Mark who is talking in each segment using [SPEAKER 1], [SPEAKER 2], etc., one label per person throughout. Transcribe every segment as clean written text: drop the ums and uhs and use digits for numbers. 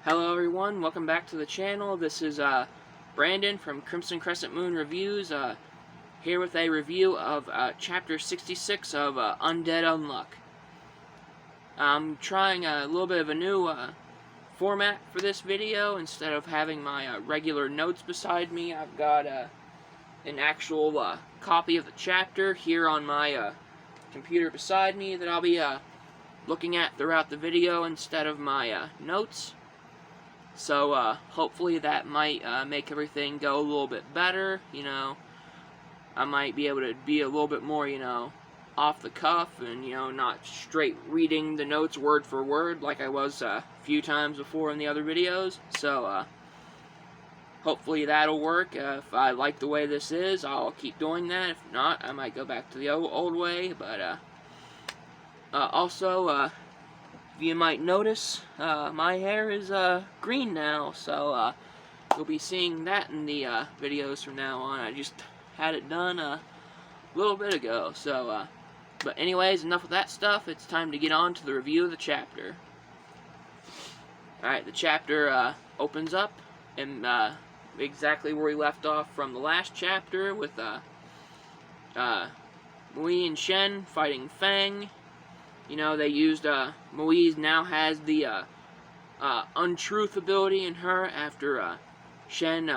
[SPEAKER 1] Hello everyone, welcome back to the channel. This is Brandon from Crimson Crescent Moon Reviews, here with a review of Chapter 66 of Undead Unluck. I'm trying a little bit of a new format for this video. Instead of having my regular notes beside me, I've got an actual copy of the chapter here on my computer beside me that I'll be looking at throughout the video instead of my notes. So, hopefully that might make everything go a little bit better, I might be able to be a little bit more, off the cuff and, not straight reading the notes word for word like I was a few times before in the other videos. So, hopefully that'll work. If I like the way this is, I'll keep doing that. If not, I might go back to the old way, but, also, you might notice my hair is green now, so you'll be seeing that in the videos from now on. I just had it done a little bit ago, so but anyways, enough of that stuff. It's time to get on to the review of the chapter. Alright, the chapter opens up in exactly where we left off from the last chapter, with Mui and Shen fighting Feng. They used, Moise now has the, untruth ability in her after, Shen,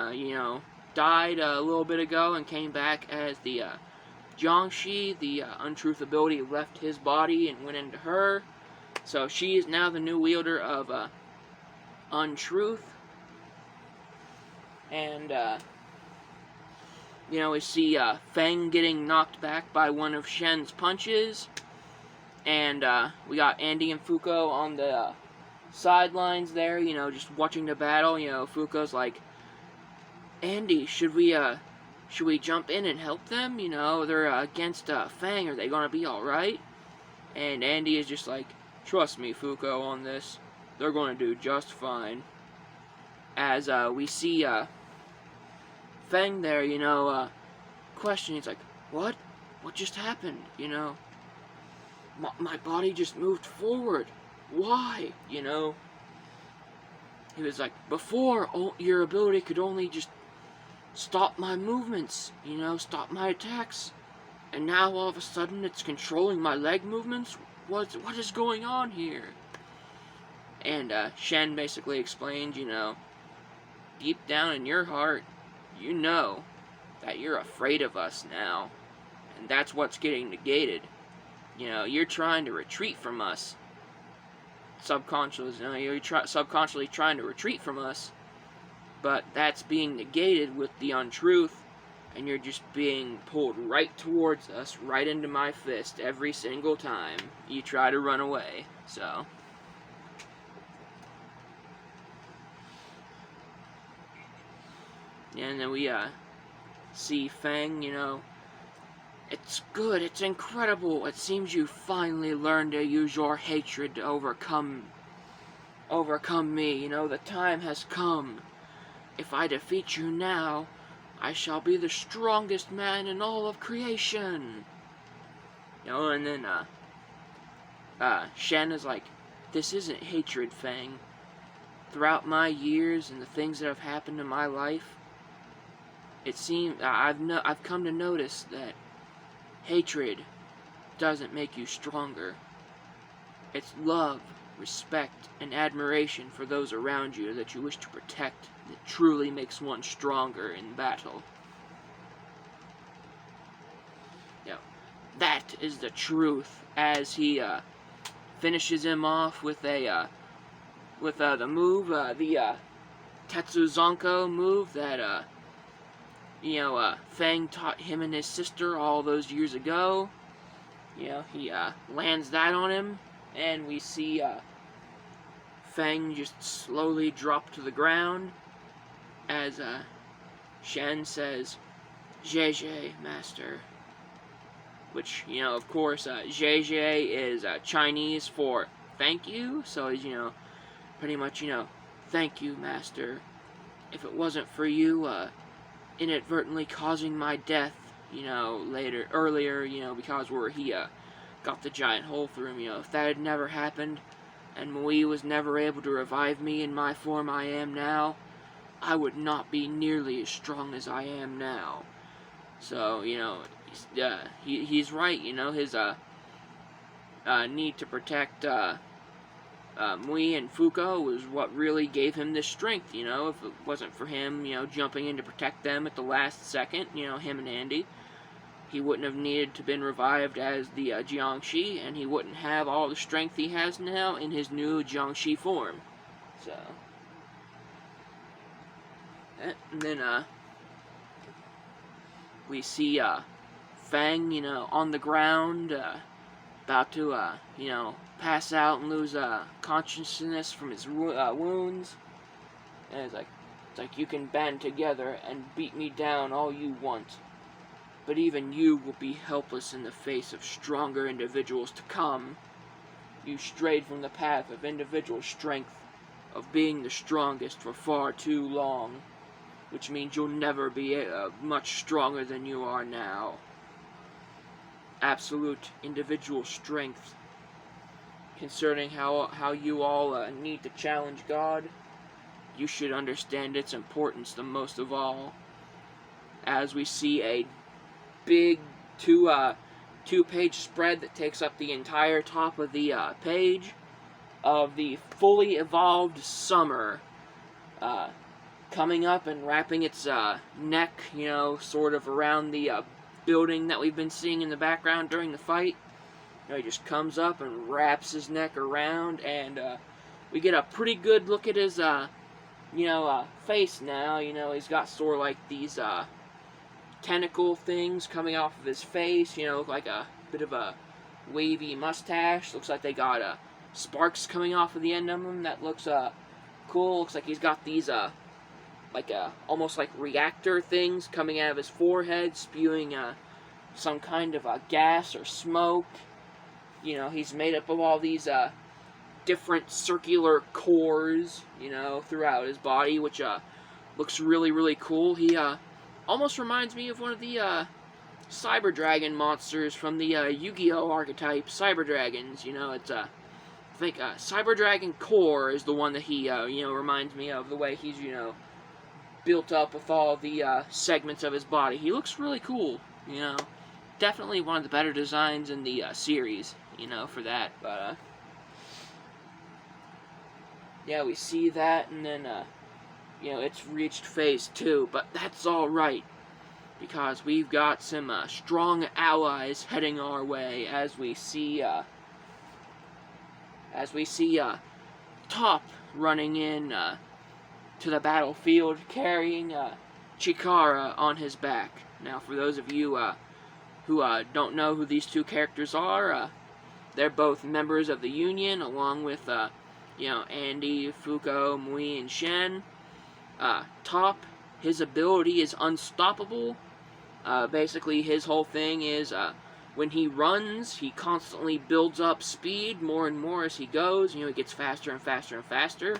[SPEAKER 1] died a little bit ago and came back as the, Jiangshi. The, untruth ability left his body and went into her. So she is now the new wielder of, untruth. And, we see, Feng getting knocked back by one of Shen's punches. And we got Andy and Fuko on the sidelines there, just watching the battle. Fuko's like, Andy, should we jump in and help them? They're against Feng. Are they gonna be all right? And Andy is just like, trust me, Fuko, on this. They're gonna do just fine. As we see Feng there, questioning. He's like, what? What just happened? My body just moved forward. Why? He was like, before, your ability could only just stop my movements, stop my attacks. And now, all of a sudden, it's controlling my leg movements? What is going on here? And, Shen basically explained, deep down in your heart, you know that you're afraid of us now. And that's what's getting negated. You're trying to retreat from us. Subconsciously, you're subconsciously trying to retreat from us, but that's being negated with the untruth, and you're just being pulled right towards us, right into my fist every single time you try to run away. So, and then we see Feng, it's good, it's incredible. It seems you finally learned to use your hatred to overcome me. The time has come. If I defeat you now, I shall be the strongest man in all of creation. And then, Shen is like, this isn't hatred, Feng. Throughout my years and the things that have happened in my life, it seems, I've come to notice that hatred doesn't make you stronger. It's love, respect, and admiration for those around you that you wish to protect that truly makes one stronger in battle. That is the truth. As he finishes him off with the move, the Tetsuzanko move that Feng taught him and his sister all those years ago. He lands that on him, and we see Feng just slowly drop to the ground as Shen says, "JJ, master." Which, of course, JJ is Chinese for thank you, so he's, pretty much, thank you, master. If it wasn't for you, inadvertently causing my death, earlier, because where he got the giant hole through him, if that had never happened, and Mui was never able to revive me in my form I am now, I would not be nearly as strong as I am now. So, he's right, his need to protect Mui and Fuko was what really gave him this strength, if it wasn't for him, jumping in to protect them at the last second, him and Andy, he wouldn't have needed to been revived as the Jiangshi, and he wouldn't have all the strength he has now in his new Jiangshi form. So, and then, we see, Feng, on the ground, about to, pass out and lose, consciousness from his, wounds, and it's like, you can band together and beat me down all you want, but even you will be helpless in the face of stronger individuals to come. You strayed from the path of individual strength, of being the strongest for far too long, which means you'll never be much stronger than you are now. Absolute individual strength. Concerning how you all need to challenge God, you should understand its importance the most of all. As we see a big two-page spread that takes up the entire top of the page of the fully evolved summer coming up and wrapping its neck, sort of around the building that we've been seeing in the background during the fight. He just comes up and wraps his neck around, and we get a pretty good look at his, face now. He's got sort of like these tentacle things coming off of his face, like a bit of a wavy mustache. Looks like they got sparks coming off of the end of them. That looks cool. Looks like he's got these almost like reactor things coming out of his forehead, spewing some kind of gas or smoke. He's made up of all these different circular cores, throughout his body, which looks really, really cool. He almost reminds me of one of the Cyber Dragon monsters from the Yu-Gi-Oh! Archetype, Cyber Dragons. It's I think Cyber Dragon Core is the one that he, reminds me of, the way he's, built up with all the segments of his body. He looks really cool, Definitely one of the better designs in the series, for that. But, yeah, we see that, and then, it's reached phase 2, but that's alright, because we've got some strong allies heading our way as we see Top running in to the battlefield carrying Chikara on his back. Now, for those of you who don't know who these two characters are, they're both members of the Union, along with, Andy, Fuko, Mui, and Shen. Top, his ability is unstoppable. Basically, his whole thing is, when he runs, he constantly builds up speed more and more as he goes. He gets faster and faster and faster.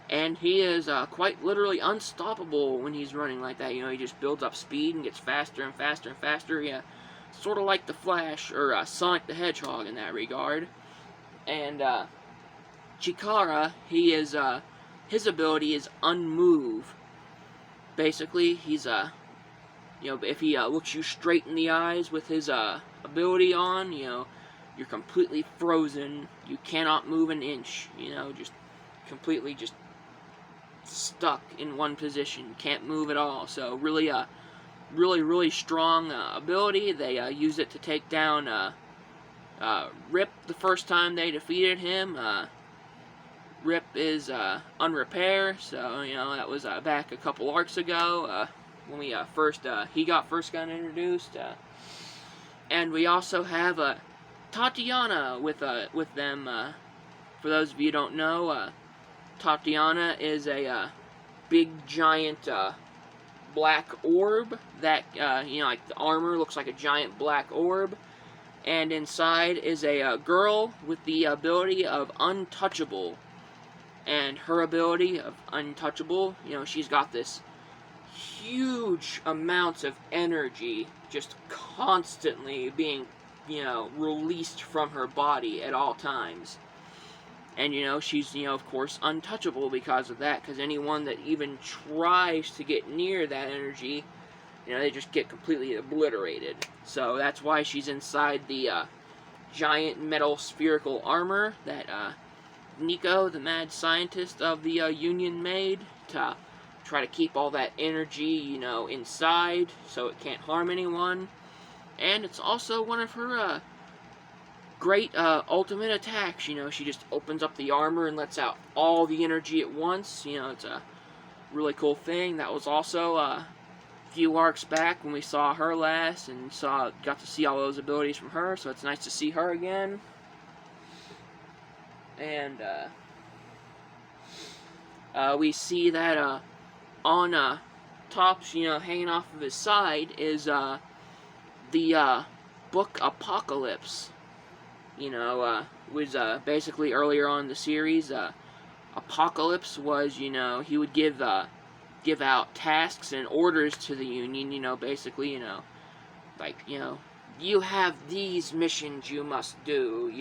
[SPEAKER 1] And he is quite literally unstoppable when he's running like that. He just builds up speed and gets faster and faster and faster. Yeah, sort of like the Flash or Sonic the Hedgehog in that regard. And Chikara, he is his ability is unmove. Basically, he's if he looks you straight in the eyes with his ability on, you're completely frozen. You cannot move an inch. Just completely just stuck in one position, can't move at all. So really really strong ability. They used it to take down Rip the first time they defeated him. Rip is unrepair, so that was back a couple arcs ago when we he got first introduced. And we also have Tatiana with them. For those of you who don't know, Tatiana is a big giant black orb that like the armor looks like a giant black orb, and inside is a girl with the ability of untouchable. And her ability of untouchable, she's got this huge amounts of energy just constantly being, released from her body at all times. And, she's, of course, untouchable because of that, because anyone that even tries to get near that energy, they just get completely obliterated. So that's why she's inside the giant metal spherical armor that Nico, the mad scientist of the Union, made to try to keep all that energy, inside so it can't harm anyone. And it's also one of her great ultimate attacks. She just opens up the armor and lets out all the energy at once. It's a really cool thing. That was also a few arcs back when we saw her last and got to see all those abilities from her, so it's nice to see her again. And we see that on top, hanging off of his side is the book Apocalypse. Was basically earlier on in the series, Apocalypse was, he would give out tasks and orders to the Union, basically, like, you have these missions you must do,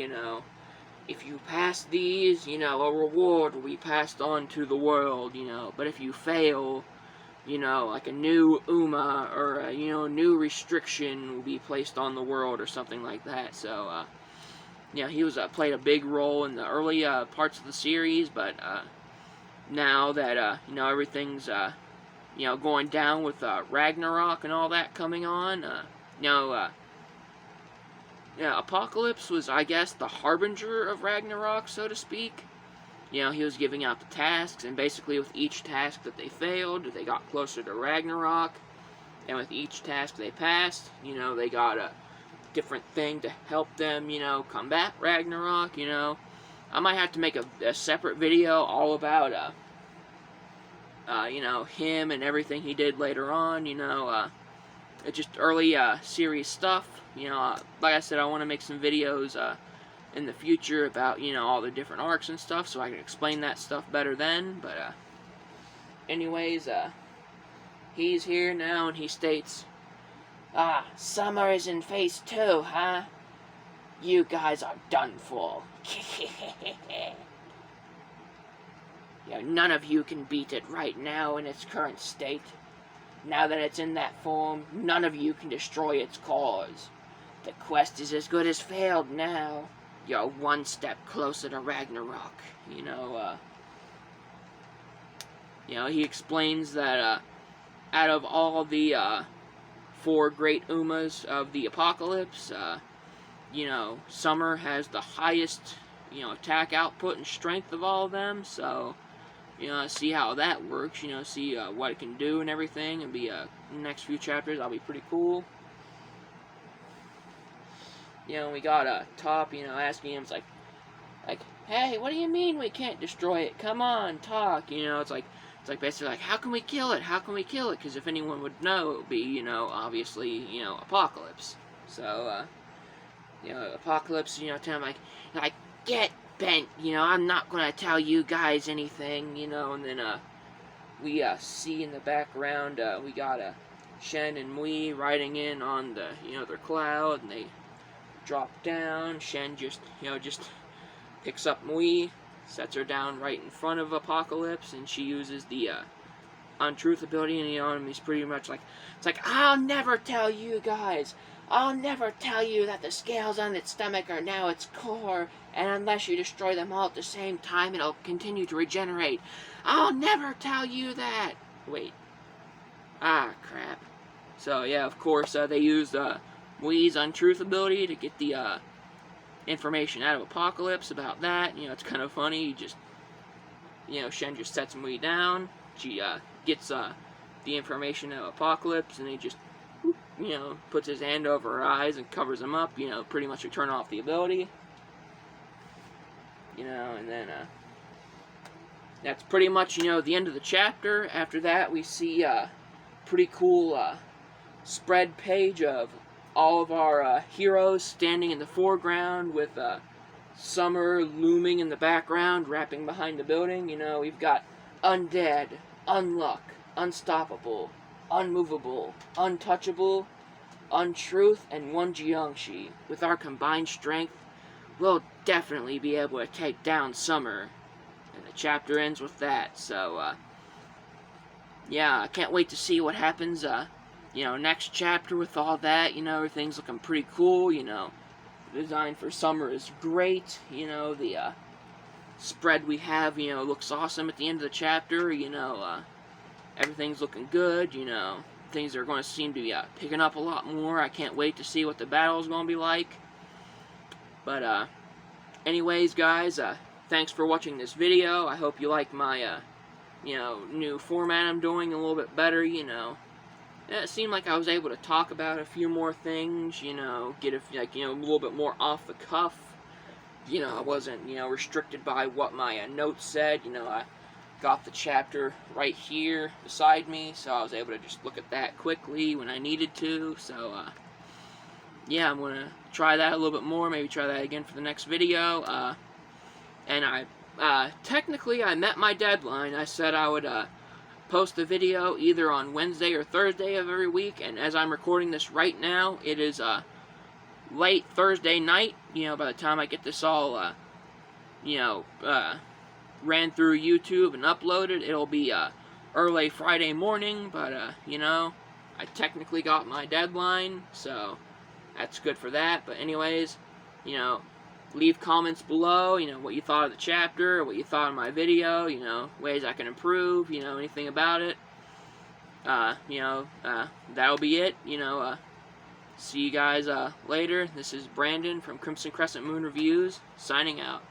[SPEAKER 1] if you pass these, a reward will be passed on to the world, but if you fail, like a new UMA or a, new restriction will be placed on the world or something like that. So, he was played a big role in the early parts of the series, but now that everything's going down with Ragnarok and all that coming on, Apocalypse was, I guess, the harbinger of Ragnarok, so to speak. He was giving out the tasks, and basically with each task that they failed, they got closer to Ragnarok, and with each task they passed, they got a different thing to help them, combat Ragnarok, I might have to make a separate video all about, him and everything he did later on, it's just early, series stuff, like I said, I want to make some videos, in the future about, all the different arcs and stuff, so I can explain that stuff better then, but, anyways, he's here now, and he states, Summer is in phase 2, huh? You guys are done for. None of you can beat it right now in its current state. Now that it's in that form, none of you can destroy its cause. The quest is as good as failed now. You're one step closer to Ragnarok, he explains that, out of all the, 4 great Umas of the Apocalypse, Summer has the highest, attack output and strength of all of them, so, see how that works, see, what it can do and everything, and be, the next few chapters, that'll be pretty cool. We got Top, asking him, it's like, hey, what do you mean we can't destroy it? Come on, talk, it's like basically like, how can we kill it? How can we kill it? Because if anyone would know, it would be, obviously, Apocalypse. So, Apocalypse, tell him, like, get bent, I'm not gonna tell you guys anything, and then, we, see in the background, we got, Shen and Mui riding in on the, their cloud, and they drop down. Shen just picks up Mui, sets her down right in front of Apocalypse, and she uses the untruth ability, and he's pretty much like, it's like, I'll never tell you guys, I'll never tell you that the scales on its stomach are now its core, and unless you destroy them all at the same time, it'll continue to regenerate. I'll never tell you that. Wait. Crap. So, yeah, of course, they used, Mui's untruth ability to get the, information out of Apocalypse about that. It's kind of funny. He just, Shen just sets Mui down. She, gets, the information out of Apocalypse, and he just, puts his hand over her eyes and covers them up, pretty much to turn off the ability. And then, that's pretty much, the end of the chapter. After that, we see, pretty cool, spread page of all of our heroes standing in the foreground with Summer looming in the background, wrapping behind the building. We've got Undead, Unluck, Unstoppable, Unmovable, Untouchable, Untruth, and one Jiangshi. With our combined strength, we'll definitely be able to take down summer. And the chapter ends with that, so, yeah, I can't wait to see what happens, next chapter with all that. Everything's looking pretty cool. The design for summer is great. The spread we have, looks awesome at the end of the chapter. Everything's looking good. Things are going to seem to be picking up a lot more. I can't wait to see what the battle is going to be like. But, anyways, guys, thanks for watching this video. I hope you like my, new format I'm doing a little bit better. It seemed like I was able to talk about a few more things, get a little bit more off the cuff. I wasn't, restricted by what my notes said. I got the chapter right here beside me, so I was able to just look at that quickly when I needed to. So, yeah, I'm going to try that a little bit more, maybe try that again for the next video. And technically, I met my deadline. I said I would, post the video either on Wednesday or Thursday of every week, and as I'm recording this right now, it is late Thursday night. By the time I get this all ran through YouTube and uploaded, it'll be early Friday morning. But I technically got my deadline, so that's good for that. But anyways, leave comments below, what you thought of the chapter, what you thought of my video, ways I can improve, anything about it. That'll be it, see you guys later. This is Brandon from Crimson Crescent Moon Reviews, signing out.